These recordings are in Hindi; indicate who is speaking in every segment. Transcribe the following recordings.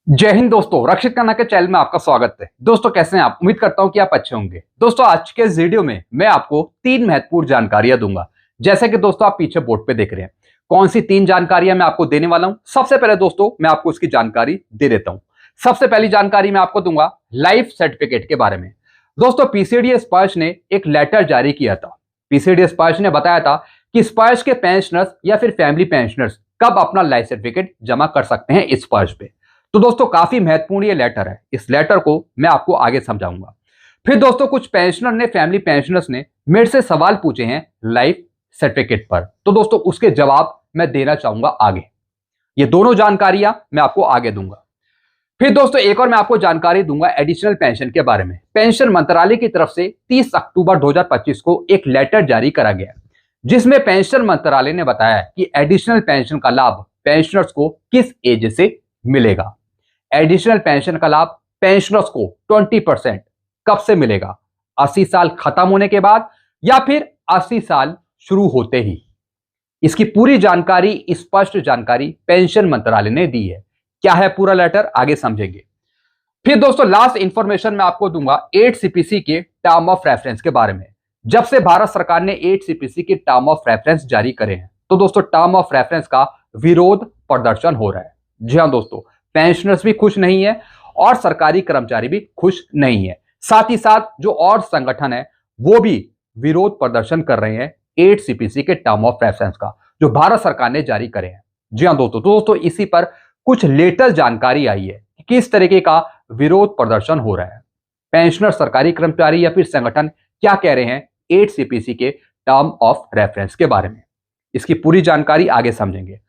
Speaker 1: जय हिंद दोस्तों, रक्षित खन्ना के चैनल में आपका स्वागत है। दोस्तों कैसे हैं आप? उम्मीद करता हूं कि आप अच्छे होंगे। दोस्तों आज के इस वीडियो में मैं आपको 3 महत्वपूर्ण जानकारियां दूंगा। जैसे कि दोस्तों आप पीछे बोर्ड पे देख रहे हैं, कौन सी 3 जानकारियां मैं आपको देने वाला हूं। सबसे पहले दोस्तों मैं आपको इसकी जानकारी दे देता हूं। सबसे पहली जानकारी मैं आपको दूंगा लाइफ सर्टिफिकेट के बारे में। दोस्तों पीसीडी स्पर्श ने एक लेटर जारी किया था। पीसीडी स्पर्श ने बताया था कि स्पर्श के पेंशनर्स या फिर फैमिली पेंशनर्स कब अपना लाइफ सर्टिफिकेट जमा कर सकते हैं इस स्पर्श पे। तो दोस्तों काफी महत्वपूर्ण ये लेटर है। इस लेटर को मैं आपको आगे समझाऊंगा। फिर दोस्तों कुछ पेंशनर ने, फैमिली पेंशनर्स ने मेरे से सवाल पूछे हैं लाइफ सर्टिफिकेट पर। तो दोस्तों उसके जवाब मैं देना चाहूंगा आगे। ये दोनों जानकारियां मैं आपको आगे दूंगा। फिर दोस्तों एक और मैं आपको जानकारी दूंगा एडिशनल पेंशन के बारे में। पेंशन मंत्रालय की तरफ से 30 अक्टूबर 2025 को एक लेटर जारी करा गया, जिसमें पेंशन मंत्रालय ने बताया कि एडिशनल पेंशन का लाभ पेंशनर्स को किस एज से मिलेगा। एडिशनल पेंशन का लाभ पेंशनर्स को 20% कब से मिलेगा? 80 साल खत्म होने के बाद या फिर 80 साल शुरू होते ही? इसकी पूरी जानकारी, स्पष्ट जानकारी पेंशन मंत्रालय ने दी है। क्या है पूरा लेटर, आगे समझेंगे। फिर दोस्तों लास्ट इंफॉर्मेशन मैं आपको दूंगा 8 सीपीसी के टर्म ऑफ रेफरेंस के बारे में। जब से भारत सरकार ने 8 सीपीसी के टर्म ऑफ रेफरेंस जारी करे हैं, तो दोस्तों टर्म ऑफ रेफरेंस का विरोध प्रदर्शन हो रहा है। जी हां दोस्तों, पेंशनर्स भी खुश नहीं है और सरकारी कर्मचारी भी खुश नहीं है। साथ ही साथ जो और संगठन है वो भी विरोध प्रदर्शन कर रहे हैं 8 सीपीसी के टर्म ऑफ रेफरेंस का, जो भारत सरकार ने जारी करे हैं। जी हां दोस्तों, तो दोस्तों इसी पर कुछ लेटेस्ट जानकारी आई है कि किस तरीके का विरोध प्रदर्शन हो रहा है। पेंशनर, सरकारी कर्मचारी या फिर संगठन क्या कह रहे हैं 8 सीपीसी के टर्म ऑफ रेफरेंस के बारे में। इसकी पूरी जानकारी आगे समझेंगे।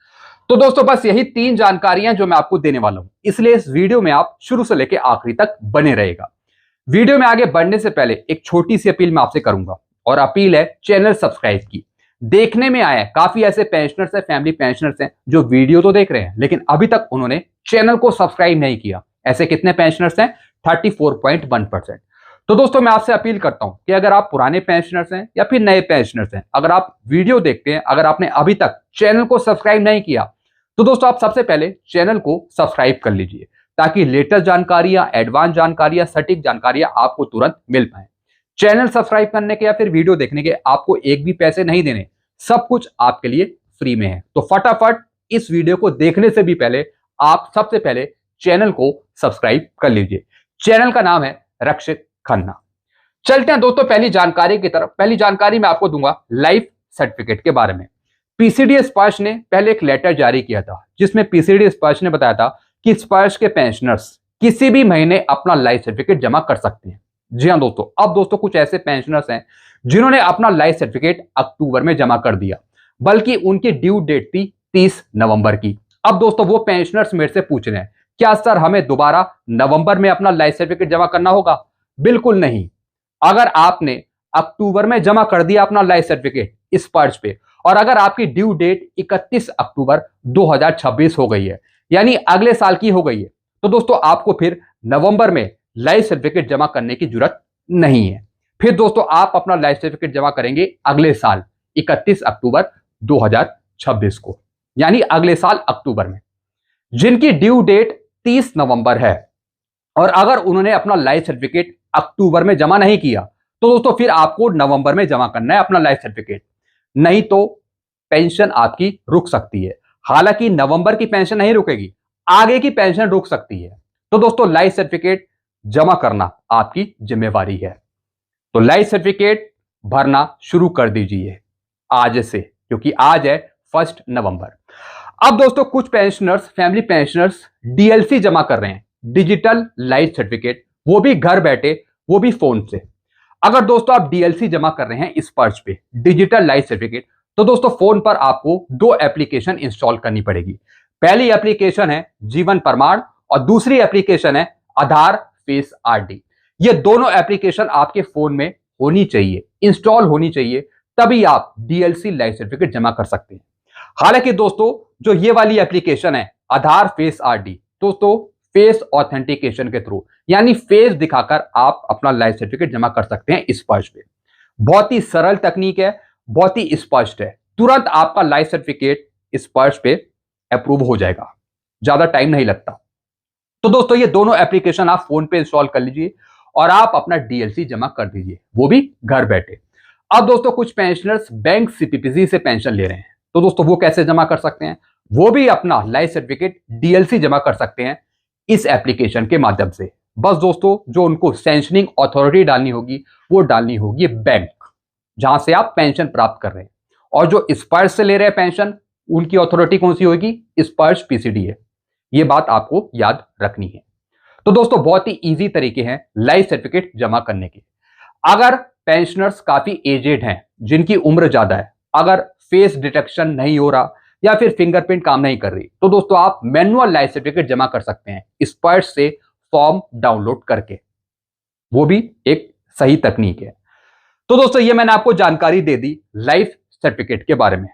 Speaker 1: तो दोस्तों बस यही 3 जानकारियां जो मैं आपको देने वाला हूं, इसलिए इस वीडियो में आप शुरू से लेकर आखिरी तक बने रहेगा। वीडियो में आगे बढ़ने से पहले एक छोटी सी अपील मैं आपसे करूंगा, और अपील है चैनल सब्सक्राइब की। देखने में आया काफी ऐसे पेंशनर्स हैं, फैमिली पेंशनर्स हैं जो वीडियो तो देख रहे हैं लेकिन अभी तक उन्होंने चैनल को सब्सक्राइब नहीं किया। ऐसे कितने पेंशनर्स हैं? 34.1%। तो दोस्तों मैं आपसे अपील करता हूं कि अगर आप पुराने पेंशनर्स हैं या फिर नए पेंशनर्स हैं, अगर आप वीडियो देखते हैं, अगर आपने अभी तक चैनल को सब्सक्राइब नहीं किया, तो दोस्तों आप सबसे पहले चैनल को सब्सक्राइब कर लीजिए, ताकि लेटेस्ट जानकारियां, एडवांस जानकारियां, सटीक जानकारियां आपको तुरंत मिल पाए। चैनल सब्सक्राइब करने के या फिर वीडियो देखने के आपको एक भी पैसे नहीं देने, सब कुछ आपके लिए फ्री में है। तो फटाफट इस वीडियो को देखने से भी पहले आप सबसे पहले चैनल को सब्सक्राइब कर लीजिए। चैनल का नाम है रक्षित खन्ना। चलते हैं दोस्तों पहली जानकारी की तरफ। पहली जानकारी मैं आपको दूंगा लाइफ सर्टिफिकेट के बारे में। पीसीडी स्पर्श ने पहले एक लेटर जारी किया था, जिसमें पीसीडी स्पर्श ने बताया था कि स्पर्श के पेंशनर्स किसी भी महीने अपना लाइफ सर्टिफिकेट जमा कर सकते हैं। जी हां दोस्तों, अब दोस्तों कुछ ऐसे पेंशनर्स हैं जिन्होंने अपना लाइफ सर्टिफिकेट अक्टूबर में जमा कर दिया, बल्कि उनकी ड्यू डेट थी 30 नवंबर की। अब दोस्तों वो पेंशनर्स मेरे से पूछ रहे हैं, क्या सर हमें दोबारा नवंबर में अपना लाइफ सर्टिफिकेट जमा करना होगा? बिल्कुल नहीं। अगर आपने अक्टूबर में जमा कर दिया अपना लाइफ सर्टिफिकेट इस पर्च पे, और अगर आपकी ड्यू डेट 31 अक्टूबर 2026 हो गई है, यानी अगले साल की हो गई है, तो दोस्तों आपको फिर नवंबर में लाइफ सर्टिफिकेट जमा करने की जरूरत नहीं है। फिर दोस्तों आप अपना लाइफ सर्टिफिकेट जमा करेंगे अगले साल 31 अक्टूबर 2026 को, यानी अगले साल अक्टूबर में। जिनकी ड्यू डेट 30 नवंबर है और अगर उन्होंने अपना लाइफ सर्टिफिकेट अक्टूबर में जमा नहीं किया, तो दोस्तों फिर आपको नवंबर में जमा करना है अपना लाइफ सर्टिफिकेट, नहीं तो पेंशन आपकी रुक सकती है। हालांकि नवंबर की पेंशन नहीं रुकेगी, आगे की पेंशन रुक सकती है। तो दोस्तों लाइफ सर्टिफिकेट जमा करना आपकी जिम्मेवारी है। तो लाइफ सर्टिफिकेट भरना शुरू कर दीजिए आज से, क्योंकि आज है 1 नवंबर। अब दोस्तों कुछ पेंशनर्स, फैमिली पेंशनर्स डीएलसी जमा कर रहे हैं, डिजिटल लाइफ सर्टिफिकेट, वो भी घर बैठे, वो भी फोन से। अगर दोस्तों आप डीएलसी जमा कर रहे हैं इस पर्च पे, डिजिटल लाइफ सर्टिफिकेट, तो दोस्तों फोन पर आपको 2 एप्लीकेशन इंस्टॉल करनी पड़ेगी। पहली एप्लीकेशन है जीवन प्रमाण और दूसरी एप्लीकेशन है आधार फेस आरडी। ये दोनों एप्लीकेशन आपके फोन में होनी चाहिए, इंस्टॉल होनी चाहिए, तभी आप डीएलसी लाइफ सर्टिफिकेट जमा कर सकते हैं। हालांकि दोस्तों जो ये वाली एप्लीकेशन है आधार फेस आरडी, दोस्तों फेस ऑथेंटिकेशन के थ्रू, यानी फेस दिखाकर आप अपना लाइफ सर्टिफिकेट जमा कर सकते हैं इस पर्च पे। बहुत ही सरल तकनीक है, बहुत ही स्पष्ट है, तुरंत आपका लाइफ सर्टिफिकेट इस पर्च पे अप्रूव हो जाएगा, ज्यादा टाइम नहीं लगता। तो दोस्तों ये दोनों एप्लीकेशन आप फोन पे इंस्टॉल कर लीजिए और आप अपना डीएलसी जमा कर दीजिए, वो भी घर बैठे। अब दोस्तों कुछ पेंशनर्स बैंक सीपीपीसी से पेंशन ले रहे हैं, तो दोस्तों वो कैसे जमा कर सकते हैं? वो भी अपना लाइफ सर्टिफिकेट डीएलसी जमा कर सकते हैं इस एप्लीकेशन के माध्यम से। बस दोस्तों जो उनको सैंक्शनिंग अथॉरिटी डालनी होगी वो डालनी होगी बैंक, जहां से आप पेंशन प्राप्त कर रहे हैं। और जो स्पर्श से ले रहे हैं पेंशन, उनकी अथॉरिटी कौन सी होगी? स्पर्श पीसीडी है। ये बात आपको याद रखनी है। तो दोस्तों बहुत ही इजी तरीके हैं लाइफ सर्टिफिकेट जमा करने के। अगर पेंशनर्स काफी एजेड हैं, जिनकी उम्र ज्यादा है, अगर फेस डिटेक्शन नहीं हो रहा या फिर फिंगरप्रिंट काम नहीं कर रही, तो दोस्तों आप मैनुअल लाइफ सर्टिफिकेट जमा कर सकते हैं स्पर्श से फॉर्म डाउनलोड करके। वो भी एक सही तकनीक है। तो दोस्तों ये मैंने आपको जानकारी दे दी लाइफ सर्टिफिकेट के बारे में।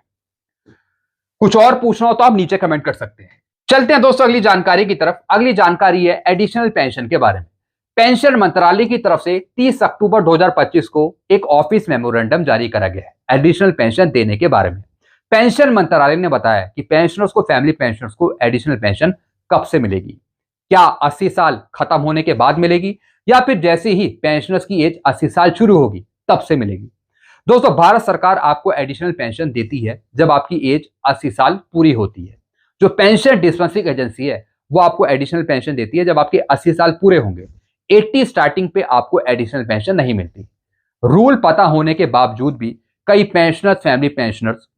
Speaker 1: कुछ और पूछना हो तो आप नीचे कमेंट कर सकते हैं। चलते हैं दोस्तों अगली जानकारी की तरफ। अगली जानकारी है एडिशनल पेंशन के बारे में। पेंशन मंत्रालय की तरफ से 30 अक्टूबर 2025 को एक ऑफिस मेमोरेंडम जारी करा गया है एडिशनल पेंशन देने के बारे में। पेंशन मंत्रालय ने बताया कि पेंशनर्स को, फैमिली पेंशनर्स को एडिशनल पेंशन कब से मिलेगी। क्या 80 साल खत्म होने के बाद मिलेगी या फिर जैसे ही पेंशनर्स की एज 80 साल शुरू होगी तब से मिलेगी? दोस्तों भारत सरकार आपको एडिशनल पेंशन देती है जब आपकी एज 80 साल पूरी होती है। जो पेंशन डिस्पेंसिंग एजेंसी है वो आपको एडिशनल पेंशन देती है जब आपके 80 साल पूरे होंगे। 80 स्टार्टिंग पे आपको एडिशनल पेंशन नहीं मिलती। रूल पता होने के बावजूद भी कई pensioners, family pensioners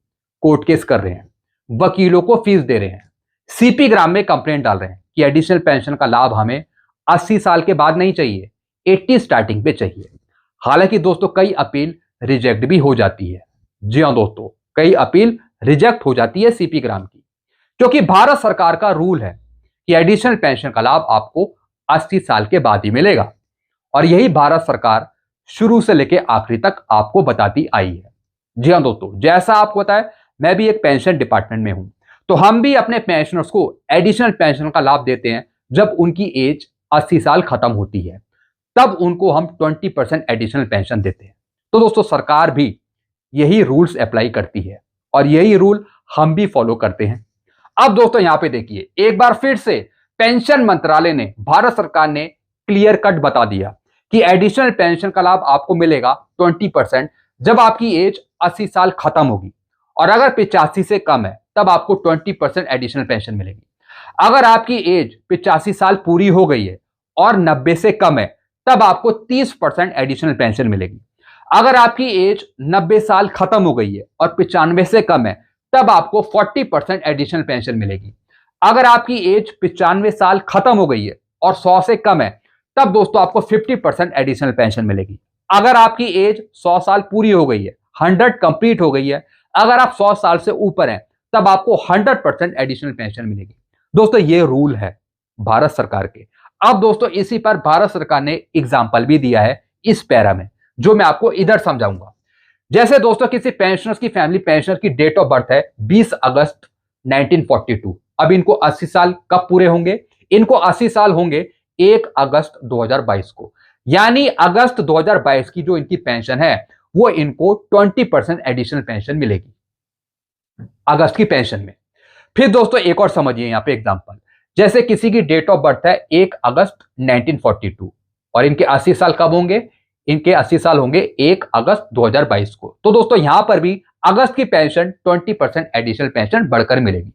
Speaker 1: court case कर रहे हैं, वकीलों को फीस दे रहे हैं, सीपी ग्राम में कंप्लेंट डाल रहे हैं कि एडिशनल पेंशन का लाभ हमें 80 साल के बाद नहीं चाहिए, 80 स्टार्टिंग पे चाहिए। हालांकि दोस्तों कई अपील रिजेक्ट भी हो जाती है। जी हां दोस्तों, कई अपील रिजेक्ट हो जाती है सीपी ग्राम की, क्योंकि भारत सरकार का रूल है कि एडिशनल पेंशन का लाभ आपको 80 साल के बाद ही मिलेगा। और यही भारत सरकार शुरू से लेकर आखिरी तक आपको बताती आई है। जी हां दोस्तों, जैसा आपको पता है मैं भी एक पेंशन डिपार्टमेंट में हूं, तो हम भी अपने पेंशनर्स को एडिशनल पेंशन का लाभ देते हैं जब उनकी एज 80 साल खत्म होती है, तब उनको हम 20% एडिशनल पेंशन देते हैं। तो दोस्तों सरकार भी यही रूल्स अप्लाई करती है और यही रूल हम भी फॉलो करते हैं। अब दोस्तों यहां पे देखिए, एक बार फिर से पेंशन मंत्रालय ने, भारत सरकार ने क्लियर कट बता दिया कि एडिशनल पेंशन का लाभ आपको मिलेगा 20% जब आपकी एज 80 साल खत्म होगी, और अगर 85 से कम है तब आपको 20% एडिशनल पेंशन मिलेगी। अगर आपकी एज 85 साल पूरी हो गई है और 90 से कम है तब आपको 30% एडिशनल पेंशन मिलेगी। अगर आपकी एज 90 साल खत्म हो गई है और 95 से कम है तब आपको 40% एडिशनल पेंशन मिलेगी। अगर आपकी एज 95 साल खत्म हो गई है और 100 से कम है तब दोस्तों आपको 50% एडिशनल पेंशन मिलेगी। अगर आपकी एज 100 साल पूरी हो गई है, 100 कंप्लीट हो गई है, अगर आप 100 साल से ऊपर हैं तब आपको 100% एडिशनल पेंशन मिलेगी। दोस्तों ये रूल है भारत सरकार के। अब दोस्तों इसी पर भारत सरकार ने एग्जाम्पल भी दिया है इस पैरा में, जो मैं आपको इधर समझाऊंगा। जैसे दोस्तों किसी पेंशनर्स की, फैमिली पेंशनर की डेट ऑफ बर्थ है 20 अगस्त 1942। अब इनको 80 साल कब पूरे होंगे? इनको 80 साल होंगे 1 अगस्त 2022 को। यानी अगस्त 2022 की जो इनकी पेंशन है वो इनको 20% एडिशनल पेंशन मिलेगी अगस्त की पेंशन में। फिर दोस्तों एक और समझिए यहां पे एग्जांपल, जैसे किसी की डेट ऑफ बर्थ है 1 अगस्त 1942 और इनके 80 साल कब होंगे? इनके 80 साल होंगे 1 अगस्त 2022 को। तो दोस्तों यहां पर भी अगस्त की पेंशन 20% एडिशनल पेंशन बढ़कर मिलेगी।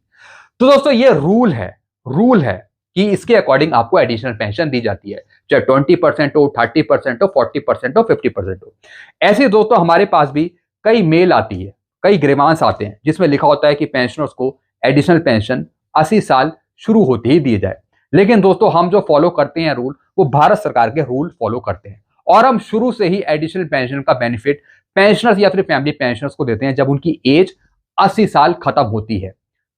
Speaker 1: तो दोस्तों ये रूल है कि इसके अकॉर्डिंग आपको एडिशनल पेंशन दी जाती है, चाहे 20% हो, 30% हो, 40% हो, 50% हो। ऐसे दोस्तों हमारे पास भी कई मेल आती है, कई ग्रीवांस आते हैं जिसमें लिखा होता है कि पेंशनर्स को एडिशनल पेंशन 80 साल शुरू होते ही दिए जाए। लेकिन दोस्तों हम जो फॉलो करते हैं रूल, वो भारत सरकार के रूल फॉलो करते हैं और हम शुरू से ही एडिशनल पेंशन का बेनिफिट पेंशनर्स या फिर फैमिली पेंशनर्स को देते हैं जब उनकी एज 80 साल खत्म होती है,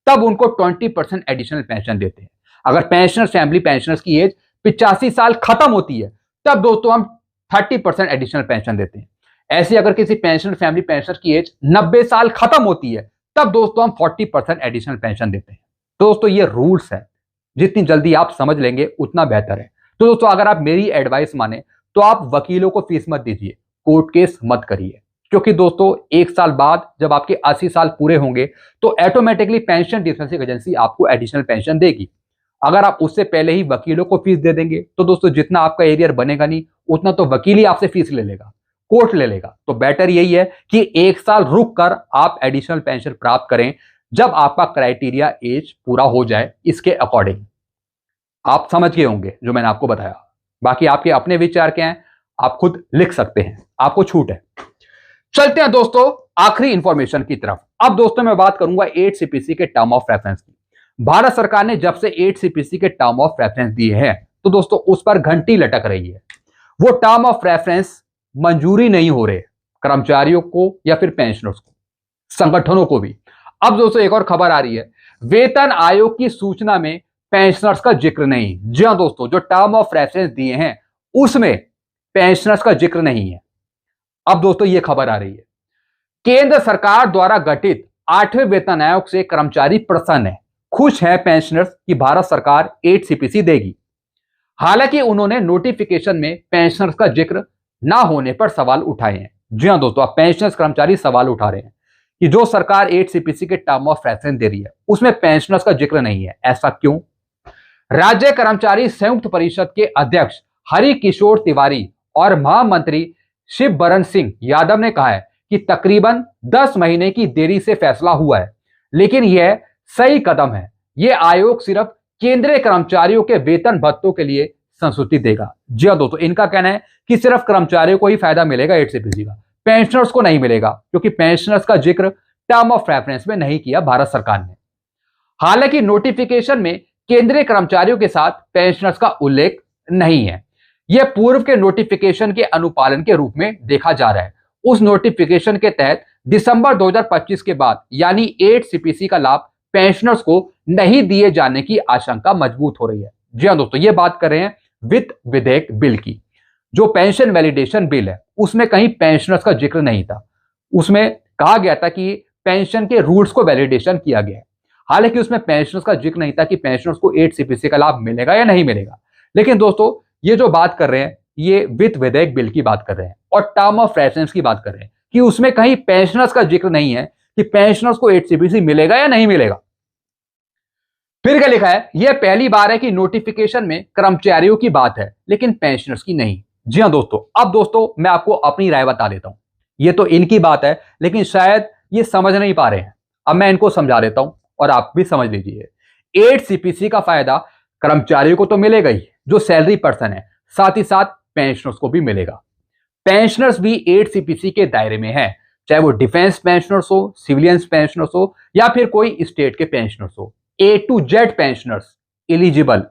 Speaker 1: तब उनको 20% एडिशनल पेंशन देते हैं। अगर पेंशनर्स, फैमिली पेंशनर्स की एज 85 साल खत्म होती है तब दोस्तों हम 30% एडिशनल पेंशन देते हैं। ऐसे अगर किसी पेंशनर, फैमिली पेंशनर की एज 90 साल खत्म होती है तब दोस्तों हम 40% एडिशनल पेंशन देते हैं। तो दोस्तों ये रूल्स है, जितनी जल्दी आप समझ लेंगे उतना बेहतर है। तो दोस्तों अगर आप मेरी एडवाइस माने तो आप वकीलों को फीस मत दीजिए, कोर्ट केस मत करिए, क्योंकि दोस्तों 1 साल बाद जब आपके 80 साल पूरे होंगे तो ऑटोमेटिकली पेंशन डिस्पेंसिंग एजेंसी आपको एडिशनल पेंशन देगी। अगर आप उससे पहले ही वकीलों को फीस दे देंगे तो दोस्तों जितना आपका एरियर बनेगा नहीं, उतना तो वकील ही आपसे फीस ले लेगा, कोर्ट ले लेगा। तो बेटर यही है कि 1 साल रुक कर आप एडिशनल पेंशन प्राप्त करें, जब आपका क्राइटेरिया एज पूरा हो जाए। इसके अकॉर्डिंग आप समझ गए होंगे जो मैंने आपको बताया। बाकी आपके अपने विचार क्या हैं, आप खुद लिख सकते हैं, आपको छूट है। चलते हैं दोस्तों आखिरी इंफॉर्मेशन की तरफ। अब दोस्तों मैं बात करूंगा 8 सीपीसी के टर्म ऑफ रेफरेंस की। भारत सरकार ने जब से 8 सीपीसी के टर्म ऑफ रेफरेंस दिए हैं तो दोस्तों उस पर घंटी लटक रही है। वो टर्म ऑफ रेफरेंस मंजूरी नहीं हो रहे कर्मचारियों को या फिर पेंशनर्स को, संगठनों को भी। अब दोस्तों एक और खबर आ रही है, वेतन आयोग की सूचना में पेंशनर्स का जिक्र नहीं। जी हां दोस्तों, जो टर्म ऑफ रेफरेंस दिए हैं उसमें पेंशनर्स का जिक्र नहीं है। अब दोस्तों यह खबर आ रही है, केंद्र सरकार द्वारा गठित 8वें वेतन आयोग से कर्मचारी प्रसन्न है, खुश है पेंशनर्स कि भारत सरकार 8 सीपीसी देगी। हालांकि उन्होंने नोटिफिकेशन में पेंशनर्स का जिक्र ना होने पर सवाल उठाए हैं। जी हां दोस्तों, अब पेंशनर्स कर्मचारी सवाल उठा रहे हैं कि जो सरकार 8 सीपीसी के टर्म ऑफ रेफरेंस दे रही है उसमें पेंशनर्स का जिक्र नहीं है, ऐसा क्यों? राज्य कर्मचारी संयुक्त परिषद के अध्यक्ष हरि किशोर तिवारी और महामंत्री शिव बरन सिंह यादव ने कहा है कि तकरीबन 10 महीने की देरी से फैसला हुआ है, लेकिन यह सही कदम है। यह आयोग सिर्फ केंद्रीय कर्मचारियों के वेतन भत्तों के लिए संस्तुति देगा। जी हां दोस्तों, इनका कहना है कि सिर्फ कर्मचारियों को ही फायदा मिलेगा 8 सीपीसी का, पेंशनर्स को नहीं मिलेगा, क्योंकि पेंशनर्स का जिक्र टर्म ऑफ रेफरेंस में नहीं किया भारत सरकार ने। हालांकि नोटिफिकेशन में केंद्रीय कर्मचारियों के साथ पेंशनर्स का उल्लेख नहीं है। यह पूर्व के नोटिफिकेशन के अनुपालन के रूप में देखा जा रहा है। उस नोटिफिकेशन के तहत दिसंबर 2025 के बाद यानी 8 सीपीसी का लाभ पेंशनर्स को नहीं दिए जाने की आशंका मजबूत हो रही है। जी हां दोस्तों, ये बात कर रहे हैं वित्त विधेयक बिल की। जो पेंशन वैलिडेशन बिल है उसमें कहीं पेंशनर्स का जिक्र नहीं था। उसमें कहा गया था कि पेंशन के रूल्स को वैलिडेशन किया गया है। हालांकि उसमें पेंशनर्स का जिक्र नहीं था कि पेंशनर्स को 8 सीपीसी का लाभ मिलेगा या नहीं मिलेगा। लेकिन दोस्तों ये जो बात कर रहे हैं ये वित्त विधेयक बिल की बात कर रहे हैं और टर्म ऑफ रेफरेंस की बात कर रहे हैं कि उसमें कहीं पेंशनर्स का जिक्र नहीं है कि पेंशनर्स को 8 सीपीसी मिलेगा या नहीं मिलेगा। फिर क्या लिखा है, यह पहली बार है कि नोटिफिकेशन में कर्मचारियों की बात है लेकिन पेंशनर्स की नहीं। जी हां दोस्तों, अब दोस्तों मैं आपको अपनी राय बता देता हूं। ये तो इनकी बात है लेकिन शायद ये समझ नहीं पा रहे हैं। अब मैं इनको समझा देता हूं और आप भी समझ लीजिए। 8 सीपीसी का फायदा कर्मचारियों को तो मिलेगा ही, जो सैलरी पर्सन है, साथ ही साथ पेंशनर्स को भी मिलेगा। पेंशनर्स भी 8 सीपीसी के दायरे में है, चाहे वो डिफेंस पेंशनर्स हो, सिविलियंस पेंशनर्स हो या फिर कोई स्टेट के पेंशनर्स हो। A to Z pensioners eligible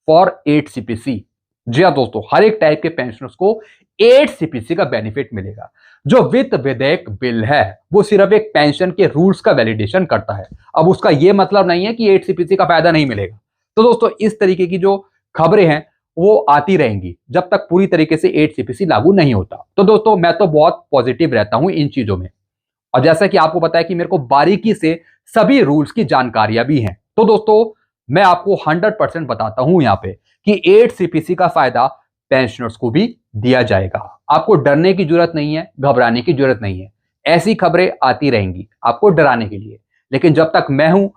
Speaker 1: for 8 CPC. जी हां दोस्तों, हर एक टाइप के पेंशनर्स को 8 सीपीसी का बेनिफिट मिलेगा। जो वित्त विधेयक बिल है वो सिर्फ एक पेंशन के रूल्स का वैलिडेशन करता है। अब उसका यह मतलब नहीं है कि 8 सीपीसी का फायदा नहीं मिलेगा। तो दोस्तों इस तरीके की जो खबरें हैं वो आती रहेंगी जब तक पूरी तरीके से 8 सीपीसी लागू नहीं होता। तो दोस्तों मैं तो बहुत पॉजिटिव रहता हूं इन चीजों में, और जैसा कि आपको पता है कि मेरे को बारीकी से सभी रूल्स की जानकारियां भी हैं। तो दोस्तों मैं आपको 100% बताता हूं यहां पे कि 8 सीपीसी का फायदा पेंशनर्स को भी दिया जाएगा। आपको डरने की जरूरत नहीं है, घबराने की जरूरत नहीं है। ऐसी खबरें आती रहेंगी आपको डराने के लिए, लेकिन जब तक मैं हूं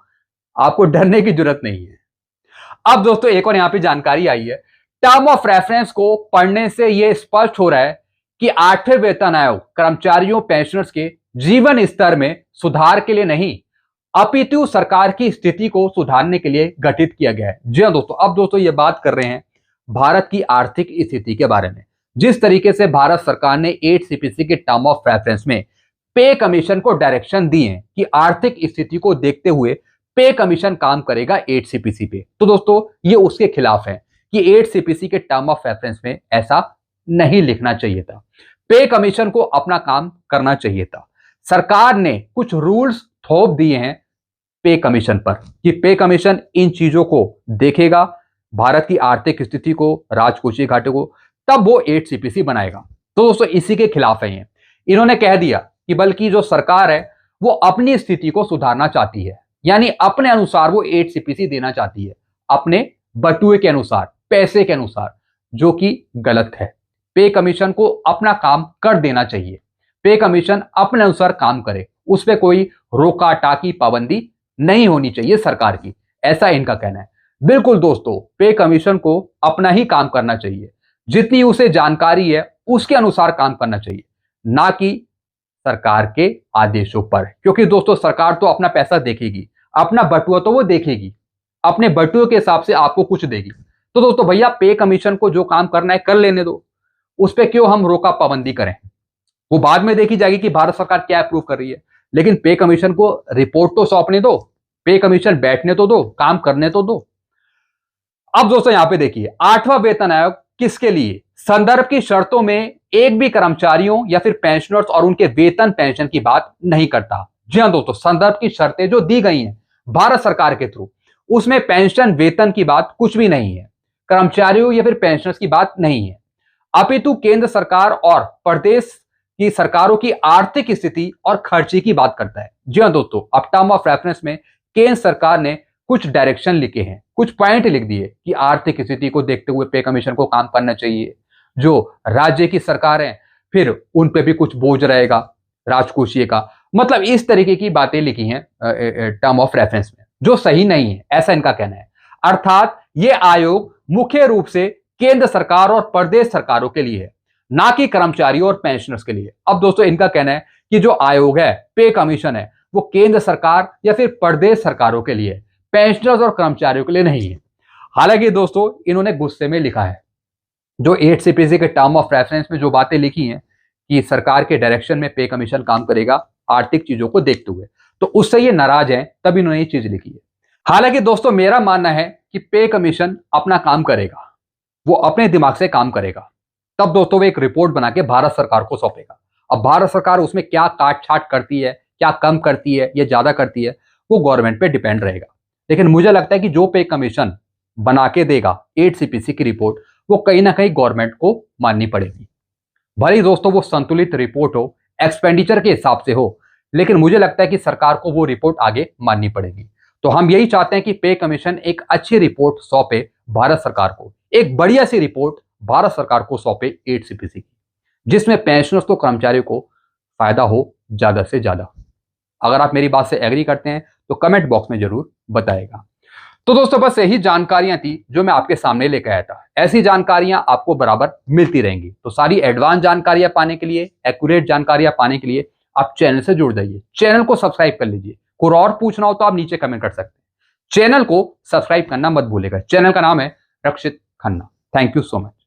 Speaker 1: आपको डरने की जरूरत नहीं है। अब दोस्तों एक और यहां पे जानकारी आई है, टर्म ऑफ रेफरेंस को पढ़ने से यह स्पष्ट हो रहा है कि 8वें वेतन आयोग कर्मचारियों पेंशनर्स के जीवन स्तर में सुधार के लिए नहीं अपितु सरकार की स्थिति को सुधारने के लिए गठित किया गया है। जी हां दोस्तों, अब दोस्तों ये बात कर रहे हैं भारत की आर्थिक स्थिति के बारे में। जिस तरीके से भारत सरकार ने 8 सीपीसी के टर्म ऑफ रेफरेंस में पे कमीशन को डायरेक्शन दिए हैं कि आर्थिक स्थिति को देखते हुए पे कमीशन काम करेगा 8 सीपीसी पे, तो दोस्तों ये उसके खिलाफ है कि 8 सीपीसी के टर्म ऑफ रेफरेंस में ऐसा नहीं लिखना चाहिए था। पे कमीशन को अपना काम करना चाहिए था। सरकार ने कुछ रूल्स थोप दिए हैं पे कमीशन पर कि पे कमीशन इन चीजों को देखेगा, भारत की आर्थिक स्थिति को, राजकोषीय घाटे को, तब वो 8 सीपीसी बनाएगा। तो दोस्तों इसी के खिलाफ है ये। इन्होंने कह दिया कि बल्कि जो सरकार है वो अपनी स्थिति को सुधारना चाहती है, यानी अपने अनुसार वो 8 सीपीसी देना चाहती है, अपने बटुए के अनुसार, पैसे के अनुसार, जो कि गलत है। पे कमीशन को अपना काम कर देना चाहिए। पे कमीशन अपने अनुसार काम करे, उस पर कोई रोका टाकी पाबंदी नहीं होनी चाहिए सरकार की, ऐसा इनका कहना है। बिल्कुल दोस्तों, पे कमीशन को अपना ही काम करना चाहिए, जितनी उसे जानकारी है उसके अनुसार काम करना चाहिए, ना कि सरकार के आदेशों पर। क्योंकि दोस्तों सरकार तो अपना पैसा देखेगी, अपना बटुआ तो वो देखेगी, अपने बटुए के हिसाब से आपको कुछ देगी। तो दोस्तों भैया पे कमीशन को जो काम करना है कर लेने दो, उस पर क्यों हम रोका पाबंदी करें। वो बाद में देखी जाएगी कि भारत सरकार क्या अप्रूव कर रही है, लेकिन पे कमीशन को रिपोर्ट तो सौंपने दो, पे कमीशन बैठने तो दो, काम करने तो दो। अब दोस्तों यहां पे देखिए, 8वां वेतन आयोग किसके लिए संदर्भ की शर्तों में एक भी कर्मचारियों या फिर पेंशनर्स और उनके वेतन पेंशन की बात नहीं करता। जी हां दोस्तों, संदर्भ की शर्तें जो दी गई हैं भारत सरकार के थ्रू, उसमें पेंशन वेतन की बात कुछ भी नहीं है, कर्मचारियों या फिर पेंशनर्स की बात नहीं है, अपितु केंद्र सरकार और प्रदेश की सरकारों की आर्थिक स्थिति और खर्चे की बात करता है। जी हां दोस्तों, अब टर्म ऑफ रेफरेंस में केंद्र सरकार ने कुछ डायरेक्शन लिखे हैं, कुछ पॉइंट लिख दिए कि आर्थिक स्थिति को देखते हुए पे कमीशन को काम करना चाहिए। जो राज्य की सरकार है फिर उन पे भी कुछ बोझ रहेगा राजकोषीय का, मतलब इस तरीके की बातें लिखी हैं टर्म ऑफ रेफरेंस में, जो सही नहीं है, ऐसा इनका कहना है। अर्थात ये आयोग मुख्य रूप से केंद्र सरकार और प्रदेश सरकारों के लिए है, ना कि कर्मचारियों और पेंशनर्स के लिए। अब दोस्तों इनका कहना है कि जो आयोग है, पे कमीशन है, वो केंद्र सरकार या फिर प्रदेश सरकारों के लिए, पेंशनर्स और कर्मचारियों के लिए नहीं है। हालांकि दोस्तों इन्होंने गुस्से में लिखा है, जो 8 सीपीसी के टर्म ऑफ रेफरेंस में जो बातें लिखी हैं कि सरकार के डायरेक्शन में पे कमीशन काम करेगा आर्थिक चीजों को देखते हुए, तो उससे ये नाराज हैं, तब इन्होंने ये चीज लिखी है। हालांकि दोस्तों मेरा मानना है कि पे कमीशन अपना काम करेगा, वो अपने दिमाग से काम करेगा, तब दोस्तों वो एक रिपोर्ट बना के भारत सरकार को सौंपेगा। अब भारत सरकार उसमें क्या काट छाट करती है, क्या कम करती है या ज्यादा करती है, वो गवर्नमेंट पे डिपेंड रहेगा। लेकिन मुझे लगता है कि जो पे कमीशन बना के देगा 8 सीपीसी की रिपोर्ट, वो कहीं ना कहीं गवर्नमेंट को माननी पड़ेगी। भले ही दोस्तों वो संतुलित रिपोर्ट हो, एक्सपेंडिचर के हिसाब से हो, लेकिन मुझे लगता है कि सरकार को वो रिपोर्ट आगे माननी पड़ेगी। तो हम यही चाहते हैं कि पे कमीशन एक अच्छी रिपोर्ट सौंपे भारत सरकार को, एक बढ़िया सी रिपोर्ट भारत सरकार को सौंपे 8 सीपीसी की, जिसमें पेंशनर्स तो कर्मचारियों को फायदा हो ज्यादा से ज्यादा। अगर आप मेरी बात से एग्री करते हैं तो कमेंट बॉक्स में जरूर बताएगा। तो दोस्तों बस यही जानकारियां थी जो मैं आपके सामने लेकर आया था। ऐसी जानकारियां आपको बराबर मिलती रहेंगी। तो सारी एडवांस जानकारियां पाने के लिए, एक्यूरेट जानकारियां पाने के लिए आप चैनल से जुड़ जाइए, चैनल को सब्सक्राइब कर लीजिए। कोई और पूछना हो तो आप नीचे कमेंट कर सकते हैं। चैनल को सब्सक्राइब करना मत भूलिएगा। चैनल का नाम है Rakshit Khanna. Thank you so much.